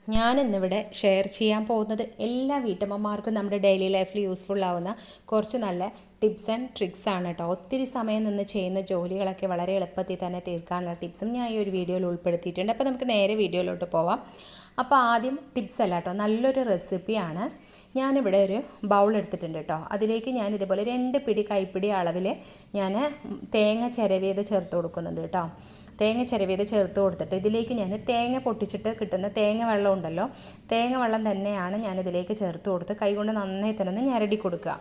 ഞാനിന്നിവിടെ ഷെയർ ചെയ്യാൻ പോകുന്നത് എല്ലാ വീട്ടമ്മമാർക്കും നമ്മുടെ ഡെയിലി ലൈഫിൽ യൂസ്ഫുൾ ആവുന്ന കുറച്ച് നല്ല ടിപ്സ് ആൻഡ് ട്രിക്സ് ആണ് കേട്ടോ. ഒത്തിരി സമയം നിന്ന് ചെയ്യുന്ന ജോലികളൊക്കെ വളരെ എളുപ്പത്തിൽ തന്നെ തീർക്കാനുള്ള ടിപ്സും ഞാൻ ഈ ഒരു വീഡിയോയിൽ ഉൾപ്പെടുത്തിയിട്ടുണ്ട്. അപ്പോൾ നമുക്ക് നേരെ വീഡിയോയിലോട്ട് പോവാം. അപ്പോൾ ആദ്യം ടിപ്സ് അല്ല കേട്ടോ, നല്ലൊരു റെസിപ്പിയാണ്. ഞാനിവിടെ ഒരു ബൗൾ എടുത്തിട്ടുണ്ട് കേട്ടോ. അതിലേക്ക് ഞാൻ ഇതുപോലെ 2 പിടി കൈപ്പിടി അളവിൽ ഞാൻ തേങ്ങ ചിരവിയത് ചേർത്ത് കൊടുക്കുന്നുണ്ട് കേട്ടോ. തേങ്ങ ചിരവിയത് ചേർത്ത് കൊടുത്തിട്ട് ഇതിലേക്ക് ഞാൻ തേങ്ങ പൊട്ടിച്ചിട്ട് കിട്ടുന്ന തേങ്ങ വെള്ളം ഉണ്ടല്ലോ, തേങ്ങ വെള്ളം തന്നെയാണ് ഞാനിതിലേക്ക് ചേർത്ത് കൊടുത്ത് കൈകൊണ്ട് നന്നായി തന്നെ ഒന്ന് ഞരടി കൊടുക്കുക.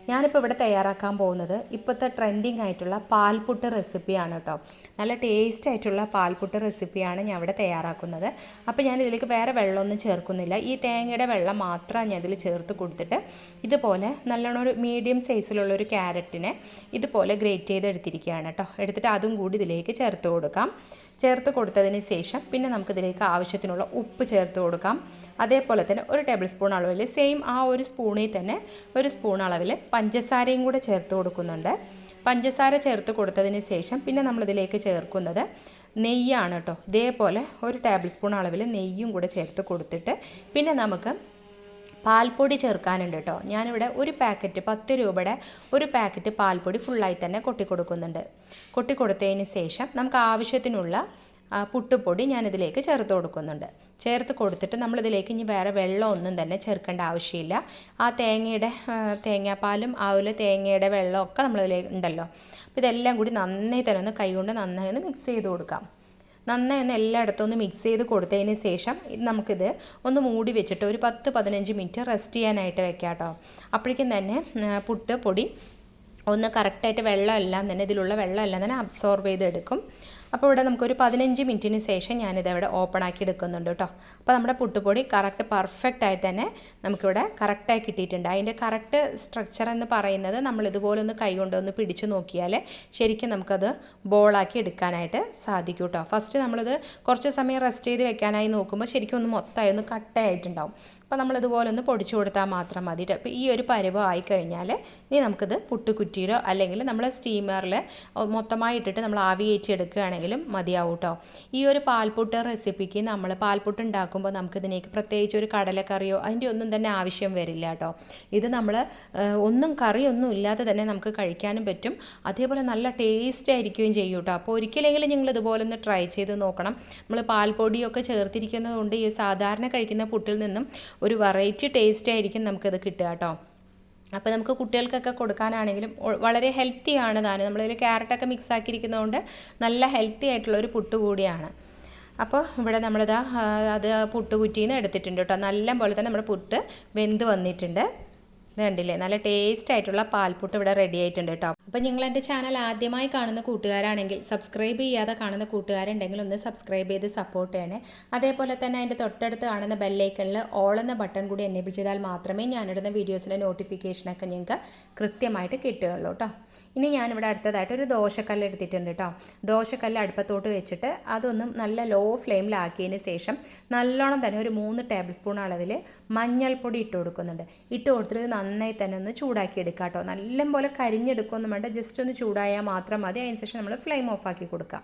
ഞാനിപ്പോൾ ഇവിടെ തയ്യാറാക്കാൻ പോകുന്നത് ഇപ്പോഴത്തെ ട്രെൻഡിങ് ആയിട്ടുള്ള പാൽപുട്ട് റെസിപ്പിയാണ് കേട്ടോ. നല്ല ടേസ്റ്റ് ആയിട്ടുള്ള പാൽപുട്ട് റെസിപ്പിയാണ് ഞാൻ ഇവിടെ തയ്യാറാക്കുന്നത്. അപ്പോൾ ഞാൻ ഇതിലേക്ക് വേറെ വെള്ളമൊന്നും ചേർക്കുന്നില്ല. ഈ തേങ്ങയുടെ വെള്ളം മാത്രമാണ് ഞാൻ ഇതിൽ ചേർത്ത് കൊടുത്തിട്ട് ഇതുപോലെ നല്ലോണം ഒരു മീഡിയം സൈസിലുള്ള ഒരു ക്യാരറ്റിനെ ഇതുപോലെ ഗ്രേറ്റ് ചെയ്ത് എടുത്തിരിക്കുകയാണ് കേട്ടോ. എടുത്തിട്ട് അതും കൂടി ഇതിലേക്ക് ചേർത്ത് കൊടുക്കാം. ചേർത്ത് കൊടുത്തതിന് ശേഷം പിന്നെ നമുക്കിതിലേക്ക് ആവശ്യത്തിനുള്ള ഉപ്പ് ചേർത്ത് കൊടുക്കാം. അതേപോലെ തന്നെ 1 ടേബിൾ സ്പൂൺ അളവിൽ സെയിം ആ ഒരു സ്പൂണിൽ തന്നെ 1 സ്പൂൺ അളവിൽ പഞ്ചസാരയും കൂടെ ചേർത്ത് കൊടുക്കുന്നുണ്ട്. പഞ്ചസാര ചേർത്ത് കൊടുത്തതിന് ശേഷം പിന്നെ നമ്മളിതിലേക്ക് ചേർക്കുന്നത് നെയ്യാണ് കേട്ടോ. ഇതേപോലെ 1 ടേബിൾ സ്പൂൺ അളവിൽ നെയ്യും കൂടെ ചേർത്ത് കൊടുത്തിട്ട് പിന്നെ നമുക്ക് പാൽപ്പൊടി ചേർക്കാനുണ്ട് കേട്ടോ. ഞാനിവിടെ ഒരു പാക്കറ്റ് 10 രൂപയുടെ ഒരു പാക്കറ്റ് പാൽപ്പൊടി ഫുള്ളായി തന്നെ കൊട്ടിക്കൊടുക്കുന്നുണ്ട്. കൊട്ടിക്കൊടുത്തതിന് ശേഷം നമുക്ക് ആവശ്യത്തിനുള്ള പുട്ടുപൊടി ഞാനിതിലേക്ക് ചേർത്ത് കൊടുക്കുന്നുണ്ട്. ചേർത്ത് കൊടുത്തിട്ട് നമ്മളിതിലേക്ക് ഇനി വേറെ വെള്ളമൊന്നും തന്നെ ചേർക്കേണ്ട ആവശ്യമില്ല. ആ തേങ്ങാപ്പാലും അതുപോലെ തേങ്ങയുടെ വെള്ളമൊക്കെ നമ്മളിതിലേക്ക് ഉണ്ടല്ലോ. അപ്പോൾ ഇതെല്ലാം കൂടി നന്നായി തന്നെ ഒന്ന് കൈകൊണ്ട് നന്നായി ഒന്ന് മിക്സ് ചെയ്ത് കൊടുക്കാം. നന്നായി ഒന്ന് എല്ലായിടത്തും ഒന്ന് മിക്സ് ചെയ്ത് കൊടുത്തതിന് ശേഷം നമുക്കിത് ഒന്ന് മൂടി വെച്ചിട്ട് ഒരു 10-15 മിനിറ്റ് റെസ്റ്റ് ചെയ്യാനായിട്ട് വെക്കാം കേട്ടോ. അപ്പോഴേക്കും തന്നെ പുട്ട് പൊടി ഒന്ന് കറക്റ്റായിട്ട് വെള്ളമെല്ലാം തന്നെ ഇതിലുള്ള വെള്ളമെല്ലാം തന്നെ അബ്സോർബ് ചെയ്തെടുക്കും. അപ്പോൾ ഇവിടെ നമുക്കൊരു 15 മിനിറ്റിന് ശേഷം ഞാനിതവിടെ ഓപ്പൺ ആക്കി എടുക്കുന്നുണ്ട് കേട്ടോ. അപ്പോൾ നമ്മുടെ പുട്ടുപൊടി കറക്റ്റ് പെർഫെക്റ്റ് ആയിട്ട് തന്നെ നമുക്കിവിടെ കറക്റ്റായി കിട്ടിയിട്ടുണ്ട്. അതിൻ്റെ കറക്റ്റ് സ്ട്രക്ചർ എന്ന് പറയുന്നത് നമ്മളിതുപോലെ ഒന്ന് കൈ കൊണ്ടൊന്ന് പിടിച്ച് നോക്കിയാൽ ശരിക്കും നമുക്കത് ബോളാക്കി എടുക്കാനായിട്ട് സാധിക്കും കേട്ടോ. ഫസ്റ്റ് നമ്മളിത് കുറച്ച് സമയം റെസ്റ്റ് ചെയ്ത് വെക്കാനായി നോക്കുമ്പോൾ ശരിക്കും ഒന്ന് മൊത്തമായി ഒന്ന് കട്ടയായിട്ടുണ്ടാവും. അപ്പോൾ നമ്മളിതുപോലെ ഒന്ന് പൊടിച്ചു കൊടുത്താൽ മാത്രം മതി. അപ്പോൾ ഈ ഒരു പരുവം ആയിക്കഴിഞ്ഞാൽ ഇനി നമുക്കിത് പുട്ടുകുറ്റിയിലോ അല്ലെങ്കിൽ നമ്മൾ സ്റ്റീമറിൽ മൊത്തമായി ഇട്ടിട്ട് നമ്മൾ ആവി കയറ്റി എടുക്കുകയാണെങ്കിലും മതിയാവും കേട്ടോ. ഈ ഒരു പാൽപുട്ട് റെസിപ്പിക്ക് നമ്മൾ പാൽപുട്ട് ഉണ്ടാക്കുമ്പോൾ നമുക്കിതിനേക്ക് പ്രത്യേകിച്ച് ഒരു കടലക്കറിയോ അതിൻ്റെ ഒന്നും തന്നെ ആവശ്യം വരില്ല കേട്ടോ. ഇത് നമ്മൾ ഒന്നും കറിയൊന്നും ഇല്ലാതെ തന്നെ നമുക്ക് കഴിക്കാനും പറ്റും. അതേപോലെ നല്ല ടേസ്റ്റ് ആയിരിക്കുകയും ചെയ്യും കേട്ടോ. അപ്പോൾ ഒരിക്കലെങ്കിലും നിങ്ങൾ ഇതുപോലെ ഒന്ന് ട്രൈ ചെയ്ത് നോക്കണം. നമ്മൾ പാൽപ്പൊടിയൊക്കെ ചേർത്തിരിക്കുന്നത് കൊണ്ട് ഈ സാധാരണ കഴിക്കുന്ന പുട്ടിൽ നിന്നും ഒരു വെറൈറ്റി ടേസ്റ്റ് ആയിരിക്കും നമുക്കത് കിട്ടുക കേട്ടോ. അപ്പോൾ നമുക്ക് കുട്ടികൾക്കൊക്കെ കൊടുക്കാനാണെങ്കിലും വളരെ ഹെൽത്തിയാണ് താനും. നമ്മളതിൽ ക്യാരറ്റൊക്കെ മിക്സ് ആക്കിയിരിക്കുന്നതുകൊണ്ട് നല്ല ഹെൽത്തി ആയിട്ടുള്ളൊരു പുട്ട് കൂടിയാണ്. അപ്പോൾ ഇവിടെ നമ്മളിതാ അത് പുട്ടുകുറ്റിയിൽ നിന്ന് എടുത്തിട്ടുണ്ട് കേട്ടോ. നല്ല പോലെ തന്നെ നമ്മുടെ പുട്ട് വെന്ത് വന്നിട്ടുണ്ട്. ഇത് കണ്ടില്ലേ, നല്ല ടേസ്റ്റ് ആയിട്ടുള്ള പാൽപുട്ട് ഇവിടെ റെഡി ആയിട്ടുണ്ട് കേട്ടോ. അപ്പോൾ നിങ്ങൾ എൻ്റെ ചാനൽ ആദ്യമായി കാണുന്ന കൂട്ടുകാരാണെങ്കിൽ സബ്സ്ക്രൈബ് ചെയ്യാതെ കാണുന്ന കൂട്ടുകാരുണ്ടെങ്കിൽ ഒന്ന് സബ്സ്ക്രൈബ് ചെയ്ത് സപ്പോർട്ട് ചെയ്യണേ. അതേപോലെ തന്നെ അതിൻ്റെ തൊട്ടടുത്ത് കാണുന്ന ബെല്ലൈക്കണിൽ ഓൾ എന്ന ബട്ടൺ കൂടി എനേബിൾ ചെയ്താൽ മാത്രമേ ഞാനിടുന്ന വീഡിയോസിൻ്റെ നോട്ടിഫിക്കേഷനൊക്കെ നിങ്ങൾക്ക് കൃത്യമായിട്ട് കിട്ടുകയുള്ളൂ കേട്ടോ. ഇനി ഞാനിവിടെ അടുത്തതായിട്ട് ഒരു ദോശക്കല്ല് എടുത്തിട്ടുണ്ട് കേട്ടോ. ദോശക്കല്ല് അടുപ്പത്തോട്ട് വെച്ചിട്ട് അതൊന്നും നല്ല ലോ ഫ്ലെയിമിലാക്കിയതിന് ശേഷം നല്ലോണം തന്നെ ഒരു 3 ടേബിൾ സ്പൂൺ അളവിൽ മഞ്ഞൾപ്പൊടി ഇട്ട് കൊടുക്കുന്നുണ്ട്. ഇട്ട് കൊടുത്തിട്ട് നന്നായി തന്നെ ഒന്ന് ചൂടാക്കി എടുക്കുക കേട്ടോ. നല്ലപോലെ കരിഞ്ഞെടുക്കുകയൊന്നും വേണ്ട, ജസ്റ്റ് ഒന്ന് ചൂടായാൽ മാത്രം മതി. അതിനുശേഷം നമ്മൾ ഫ്ലെയിം ഓഫ് ആക്കി കൊടുക്കുക.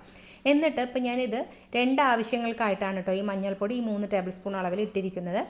എന്നിട്ട് ഇപ്പം ഞാനിത് 2 ആവശ്യങ്ങൾക്കായിട്ടാണ് കേട്ടോ ഈ മഞ്ഞൾപ്പൊടി ഈ 3 ടേബിൾ സ്പൂൺ അളവിൽ ഇട്ടിരിക്കുന്നത്.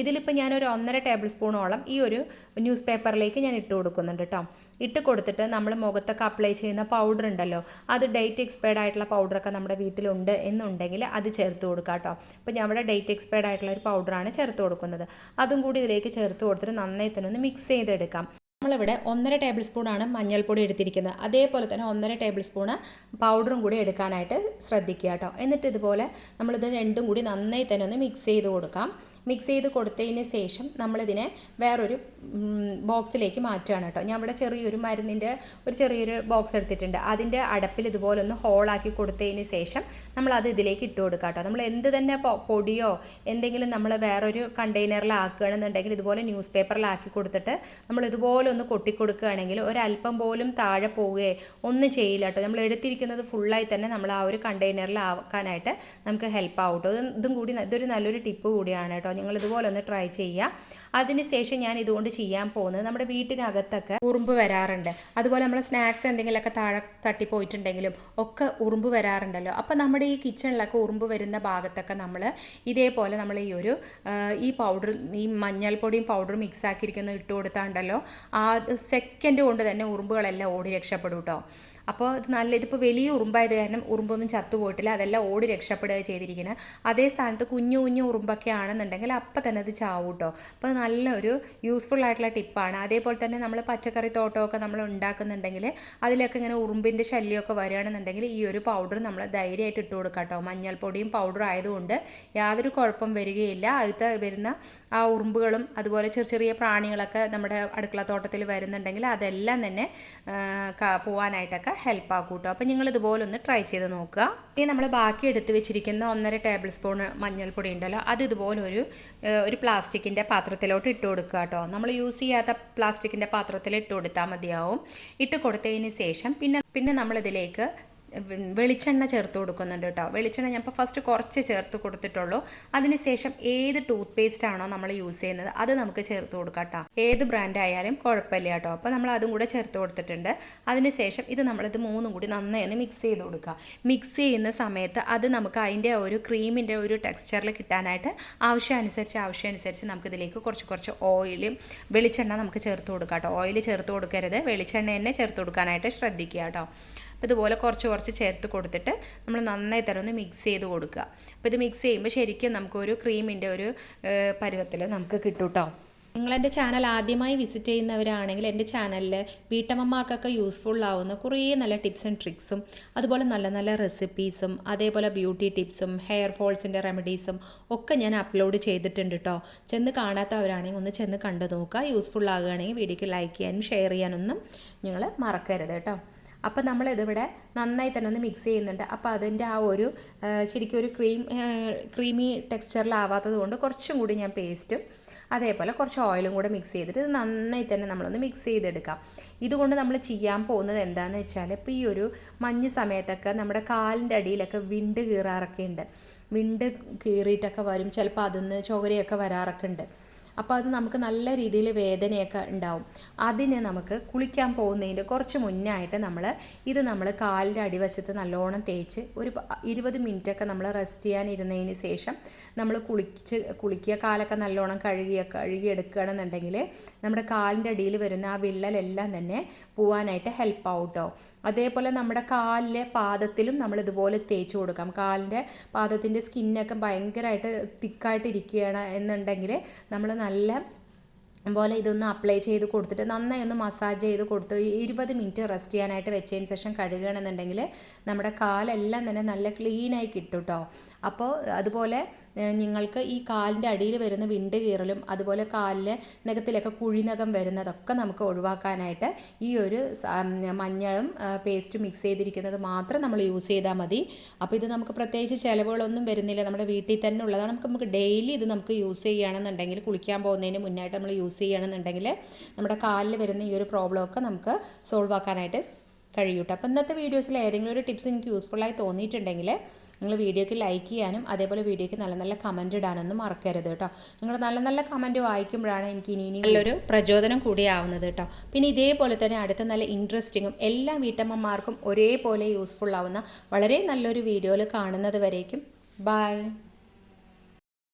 ഇതിലിപ്പോൾ ഞാനൊരു 1.5 ടേബിൾ സ്പൂണോളം ഈ ഒരു ന്യൂസ് പേപ്പറിലേക്ക് ഞാൻ ഇട്ട് കൊടുക്കുന്നുണ്ട് കേട്ടോ. ഇട്ട് കൊടുത്തിട്ട് നമ്മൾ മുഖത്തൊക്കെ അപ്ലൈ ചെയ്യുന്ന പൗഡർ ഉണ്ടല്ലോ, അത് ഡേറ്റ് എക്സ്പയർഡ് ആയിട്ടുള്ള പൗഡറൊക്കെ നമ്മുടെ വീട്ടിലുണ്ട് എന്നുണ്ടെങ്കിൽ അത് ചേർത്ത് കൊടുക്കുക കേട്ടോ. അപ്പോൾ ഞാൻ ഇവിടെ ഡേറ്റ് എക്സ്പയർഡ് ആയിട്ടുള്ള ഒരു പൗഡറാണ് ചേർത്ത് കൊടുക്കുന്നത്. അതും കൂടി ഇതിലേക്ക് ചേർത്ത് കൊടുത്തിട്ട് നന്നായി തന്നെ ഒന്ന് മിക്സ് ചെയ്തെടുക്കാം. നമ്മളിവിടെ 1.5 ടേബിൾ സ്പൂണാണ് മഞ്ഞൾപ്പൊടി എടുത്തിരിക്കുന്നത്. അതേപോലെ തന്നെ 1.5 ടേബിൾ സ്പൂണ് പൗഡറും കൂടി എടുക്കാനായിട്ട് ശ്രദ്ധിക്കുക കേട്ടോ. എന്നിട്ട് ഇതുപോലെ നമ്മളിത് രണ്ടും കൂടി നന്നായി തന്നെ ഒന്ന് മിക്സ് ചെയ്ത് കൊടുക്കാം. മിക്സ് ചെയ്ത് കൊടുത്തതിന് ശേഷം നമ്മളിതിനെ വേറൊരു ബോക്സിലേക്ക് മാറ്റുകയാണ് കേട്ടോ. ഞാൻ ഇവിടെ ചെറിയൊരു മരുന്നിൻ്റെ ചെറിയൊരു ബോക്സ് എടുത്തിട്ടുണ്ട്. അതിൻ്റെ അടപ്പിൽ ഇതുപോലെ ഒന്ന് ഹോളാക്കി കൊടുത്തതിന് ശേഷം നമ്മളത് ഇതിലേക്ക് ഇട്ട് കൊടുക്കുക കേട്ടോ. നമ്മൾ എന്ത് തന്നെ പൊടിയോ എന്തെങ്കിലും നമ്മൾ വേറൊരു കണ്ടെയ്നറിലാക്കുകയാണെന്നുണ്ടെങ്കിൽ ഇതുപോലെ ന്യൂസ് പേപ്പറിലാക്കി കൊടുത്തിട്ട് നമ്മൾ ഇതുപോലെ ഒന്ന് കൊട്ടിക്കൊടുക്കുകയാണെങ്കിൽ ഒരല്പം പോലും താഴെ പോവുകയോ ഒന്നും ചെയ്യില്ല കേട്ടോ. നമ്മൾ എടുത്തിരിക്കുന്നത് ഫുള്ളായി തന്നെ നമ്മൾ ആ ഒരു കണ്ടെയ്നറിൽ ആക്കാനായിട്ട് നമുക്ക് ഹെൽപ്പ് ആവും കേട്ടോ. ഇതൊരു നല്ലൊരു ടിപ്പ് കൂടിയാണ് കേട്ടോ. നിങ്ങൾ ഇതുപോലെ ഒന്ന് ട്രൈ ചെയ്യുക. അതിനുശേഷം ഞാൻ ഇതുകൊണ്ട് ചെയ്യാൻ പോകുന്നത്, നമ്മുടെ വീട്ടിനകത്തൊക്കെ ഉറുമ്പ് വരാറുണ്ട്, അതുപോലെ നമ്മൾ സ്നാക്സ് എന്തെങ്കിലുമൊക്കെ താഴെ തട്ടിപ്പോയിട്ടുണ്ടെങ്കിലും ഒക്കെ ഉറുമ്പ് വരാറുണ്ടല്ലോ. അപ്പോൾ നമ്മുടെ ഈ കിച്ചണിലൊക്കെ ഉറുമ്പ് വരുന്ന ഭാഗത്തൊക്കെ നമ്മൾ ഇതേപോലെ നമ്മൾ ഈ പൗഡർ, ഈ മഞ്ഞൾപ്പൊടിയും പൗഡറും മിക്സ് ആക്കിയിരിക്കുന്ന ഇട്ട് കൊടുത്താണ്ടല്ലോ, ആ സെക്കൻഡ് കൊണ്ട് തന്നെ ഉറുമ്പുകളെല്ലാം ഓടി രക്ഷപ്പെടും കേട്ടോ. അപ്പോൾ ഇതിപ്പോൾ വലിയ ഉറുമ്പായത് കാരണം ഉറുമ്പൊന്നും ചത്തുപോയിട്ടില്ല, അതെല്ലാം ഓടി രക്ഷപ്പെടുക ചെയ്തിരിക്കുന്നത്. അതേ സ്ഥാനത്ത് കുഞ്ഞു കുഞ്ഞു ഉറുമ്പൊക്കെ ആണെന്നുണ്ടെങ്കിൽ അപ്പം തന്നെ അത് ചാവും കേട്ടോ. അപ്പോൾ നല്ലൊരു യൂസ്ഫുൾ ആയിട്ടുള്ള ടിപ്പാണ്. അതേപോലെ തന്നെ നമ്മൾ പച്ചക്കറി തോട്ടമൊക്കെ നമ്മൾ ഉണ്ടാക്കുന്നുണ്ടെങ്കിൽ അതിലൊക്കെ ഇങ്ങനെ ഉറുമ്പിൻ്റെ ശല്യമൊക്കെ വരികയാണെന്നുണ്ടെങ്കിൽ ഈ ഒരു പൗഡർ നമ്മൾ ധൈര്യമായിട്ട് ഇട്ട് കൊടുക്കാം കേട്ടോ. മഞ്ഞൾപ്പൊടിയും പൗഡറും ആയതുകൊണ്ട് യാതൊരു കുഴപ്പം വരികയില്ല. അതിൽ വരുന്ന ആ ഉറുമ്പുകളും അതുപോലെ ചെറിയ ചെറിയ പ്രാണികളൊക്കെ നമ്മുടെ അടുക്കള തോട്ടത്തിൽ വരുന്നുണ്ടെങ്കിൽ അതെല്ലാം തന്നെ പോകാനായിട്ടൊക്കെ ഹെൽപ്പ് ആക്കും കേട്ടോ. അപ്പോൾ നിങ്ങൾ ഇതുപോലെ ഒന്ന് ട്രൈ ചെയ്ത് നോക്കുക. ഇനി നമ്മൾ ബാക്കി എടുത്ത് വെച്ചിരിക്കുന്ന 1.5 ടേബിൾ സ്പൂൺ മഞ്ഞൾപ്പൊടി ഉണ്ടല്ലോ, അത് ഇതുപോലെ ഒരു പ്ലാസ്റ്റിക്കിൻ്റെ പാത്രത്തിലോട്ട് ഇട്ട് കൊടുക്കുക കേട്ടോ. നമ്മൾ യൂസ് ചെയ്യാത്ത പ്ലാസ്റ്റിക്കിൻ്റെ പാത്രത്തിൽ ഇട്ട് കൊടുത്താൽ മതിയാവും. ഇട്ട് കൊടുത്തതിന് ശേഷം പിന്നെ നമ്മളിതിലേക്ക് വെളിച്ചെണ്ണ ചേർത്ത് കൊടുക്കുന്നുണ്ട് കേട്ടോ. വെളിച്ചെണ്ണ ഞാൻ ഇപ്പോൾ ഫസ്റ്റ് കുറച്ച് ചേർത്ത് കൊടുത്തിട്ടുള്ളൂ. അതിനുശേഷം ഏത് ടൂത്ത് പേസ്റ്റ് ആണോ നമ്മൾ യൂസ് ചെയ്യുന്നത് അത് നമുക്ക് ചേർത്ത് കൊടുക്കാം കേട്ടോ. ഏത് ബ്രാൻഡ് ആയാലും കുഴപ്പമില്ല കേട്ടോ. അപ്പോൾ നമ്മൾ അതും കൂടെ ചേർത്ത് കൊടുത്തിട്ടുണ്ട്. അതിനുശേഷം ഇത് മൂന്നും കൂടി നന്നായി ഒന്ന് മിക്സ് ചെയ്ത് കൊടുക്കുക. മിക്സ് ചെയ്യുന്ന സമയത്ത് അത് നമുക്ക് അതിൻ്റെ ഒരു ക്രീമിൻ്റെ ഒരു ടെക്സ്ചറിൽ കിട്ടാനായിട്ട് ആവശ്യമനുസരിച്ച് നമുക്കിതിലേക്ക് കുറച്ച് ഓയിലും വെളിച്ചെണ്ണ നമുക്ക് ചേർത്ത് കൊടുക്കാം കേട്ടോ. ഓയിൽ ചേർത്ത് കൊടുക്കരുത്, വെളിച്ചെണ്ണ തന്നെ ചേർത്ത് കൊടുക്കാനായിട്ട് ശ്രദ്ധിക്കുക കേട്ടോ. അപ്പോൾ ഇതുപോലെ കുറച്ച് ചേർത്ത് കൊടുത്തിട്ട് നമ്മൾ നന്നായി തന്നെ ഒന്ന് മിക്സ് ചെയ്ത് കൊടുക്കുക. അപ്പോൾ ഇത് മിക്സ് ചെയ്യുമ്പോൾ ശരിക്കും നമുക്കൊരു ക്രീമിൻ്റെ ഒരു പരുവത്തിൽ നമുക്ക് കിട്ടും കേട്ടോ. നിങ്ങളെൻ്റെ ചാനൽ ആദ്യമായി വിസിറ്റ് ചെയ്യുന്നവരാണെങ്കിൽ എൻ്റെ ചാനലിൽ വീട്ടമ്മമാർക്കൊക്കെ യൂസ്ഫുൾ ആവുന്ന കുറേ നല്ല ടിപ്സ് ആൻഡ് ട്രിക്സും അതുപോലെ നല്ല നല്ല റെസിപ്പീസും അതേപോലെ ബ്യൂട്ടി ടിപ്സും ഹെയർ ഫോൾസിൻ്റെ റെമഡീസും ഒക്കെ ഞാൻ അപ്ലോഡ് ചെയ്തിട്ടുണ്ട് കേട്ടോ. ചെന്ന് കാണാത്തവരാണെങ്കിൽ ഒന്ന് ചെന്ന് കണ്ടു നോക്കുക. യൂസ്ഫുൾ ആകുകയാണെങ്കിൽ വീഡിയോക്ക് ലൈക്ക് ചെയ്യാനും ഷെയർ ചെയ്യാനൊന്നും നിങ്ങൾ മറക്കരുത് കേട്ടോ. അപ്പോൾ നമ്മളിതിവിടെ നന്നായി തന്നെ ഒന്ന് മിക്സ് ചെയ്യുന്നുണ്ട്. അപ്പോൾ അതിൻ്റെ ആ ഒരു ശരിക്കും ഒരു ക്രീമി ടെക്സ്ചറിലാവാത്തത് കൊണ്ട് കുറച്ചും കൂടി ഞാൻ പേസ്റ്റും അതേപോലെ കുറച്ച് ഓയിലും കൂടെ മിക്സ് ചെയ്തിട്ട് ഇത് നന്നായി തന്നെ നമ്മളൊന്ന് മിക്സ് ചെയ്തെടുക്കാം. ഇതുകൊണ്ട് നമ്മൾ ചെയ്യാൻ പോകുന്നത് എന്താണെന്ന് വെച്ചാൽ, ഇപ്പോൾ ഈ ഒരു മഞ്ഞ് സമയത്തൊക്കെ നമ്മുടെ കാലിൻ്റെ അടിയിലൊക്കെ വിണ്ട് കീറാറൊക്കെ ഉണ്ട്. വിണ്ട് കീറിയിട്ടൊക്കെ വരും, ചിലപ്പോൾ അതിന്ന് ചൊകരയൊക്കെ വരാറൊക്കെ ഉണ്ട്. അപ്പോൾ അത് നമുക്ക് നല്ല രീതിയിൽ വേദനയൊക്കെ ഉണ്ടാവും. അതിന് നമുക്ക് കുളിക്കാൻ പോകുന്നതിൻ്റെ കുറച്ച് മുന്നായിട്ട് നമ്മൾ കാലിൻ്റെ അടിവശത്ത് നല്ലോണം തേച്ച് ഒരു 20 മിനിറ്റൊക്കെ നമ്മൾ റെസ്റ്റ് ചെയ്യാനിരുന്നതിന് ശേഷം നമ്മൾ കുളിക്കുക. കാലൊക്കെ നല്ലോണം കഴുകിയെടുക്കുകയാണെന്നുണ്ടെങ്കിൽ നമ്മുടെ കാലിൻ്റെ അടിയിൽ വരുന്ന ആ വിള്ളലെല്ലാം തന്നെ പോവാനായിട്ട് ഹെൽപ്പ് ആവും കേട്ടോ. അതേപോലെ നമ്മുടെ കാലിലെ പാദത്തിലും നമ്മൾ ഇതുപോലെ തേച്ച് കൊടുക്കാം. കാലിൻ്റെ പാദത്തിൻ്റെ സ്കിന്നൊക്കെ ഭയങ്കരമായിട്ട് തിക്കായിട്ടിരിക്കുകയാണ് എന്നുണ്ടെങ്കിൽ നമ്മൾ നല്ല പോലെ ഇതൊന്ന് അപ്ലൈ ചെയ്ത് കൊടുത്തിട്ട് നന്നായി ഒന്ന് മസാജ് ചെയ്ത് കൊടുത്ത് 20 മിനിറ്റ് റെസ്റ്റ് ചെയ്യാനായിട്ട് വെച്ചതിന് ശേഷം കഴുകുകയാണെന്നുണ്ടെങ്കിൽ നമ്മുടെ കാലെല്ലാം തന്നെ നല്ല ക്ലീനായി കിട്ടും കേട്ടോ. അപ്പോൾ അതുപോലെ നിങ്ങൾക്ക് ഈ കാലിൻ്റെ അടിയിൽ വരുന്ന വിണ്ട് കീറലും അതുപോലെ കാലിലെ നഖത്തിലൊക്കെ കുഴിനഖം വരുന്നതൊക്കെ നമുക്ക് ഒഴിവാക്കാനായിട്ട് ഈ ഒരു മഞ്ഞളും പേസ്റ്റ് മിക്സ് ചെയ്തിരിക്കുന്നത് മാത്രം നമ്മൾ യൂസ് ചെയ്താൽ മതി. അപ്പോൾ ഇത് നമുക്ക് പ്രത്യേകിച്ച് ചിലവുകളൊന്നും വരുന്നില്ല, നമ്മുടെ വീട്ടിൽ തന്നെ ഉള്ളതാണ്. നമുക്ക് ഡെയിലി ഇത് നമുക്ക് യൂസ് ചെയ്യുകയാണെന്നുണ്ടെങ്കിൽ, കുളിക്കാൻ പോകുന്നതിന് മുന്നായിട്ട് നമ്മൾ യൂസ് ചെയ്യുകയാണെന്നുണ്ടെങ്കിൽ നമ്മുടെ കാലിൽ വരുന്ന ഈ ഒരു പ്രോബ്ലമൊക്കെ നമുക്ക് സോൾവ് ആക്കാനായിട്ട് കഴിയും കേട്ടോ. അപ്പോൾ ഇന്നത്തെ വീഡിയോസിൽ ഏതെങ്കിലും ഒരു ടിപ്സ് എനിക്ക് യൂസ്ഫുള്ളായി തോന്നിയിട്ടുണ്ടെങ്കിൽ നിങ്ങൾ വീഡിയോയ്ക്ക് ലൈക്ക് ചെയ്യാനും അതേപോലെ വീഡിയോയ്ക്ക് നല്ല നല്ല കമൻറ്റ് ഇടാനൊന്നും മറക്കരുത് കേട്ടോ. നിങ്ങൾ നല്ല നല്ല കമൻറ്റ് വായിക്കുമ്പോഴാണ് എനിക്ക് ഇനി നല്ലൊരു പ്രചോദനം കൂടിയാവുന്നത് കേട്ടോ. പിന്നെ ഇതേപോലെ തന്നെ അടുത്ത നല്ല ഇൻട്രസ്റ്റിങ്ങും എല്ലാ വീട്ടമ്മമാർക്കും ഒരേപോലെ യൂസ്ഫുൾ ആവുന്ന വളരെ നല്ലൊരു വീഡിയോയിൽ കാണുന്നത് വരേക്കും ബൈ.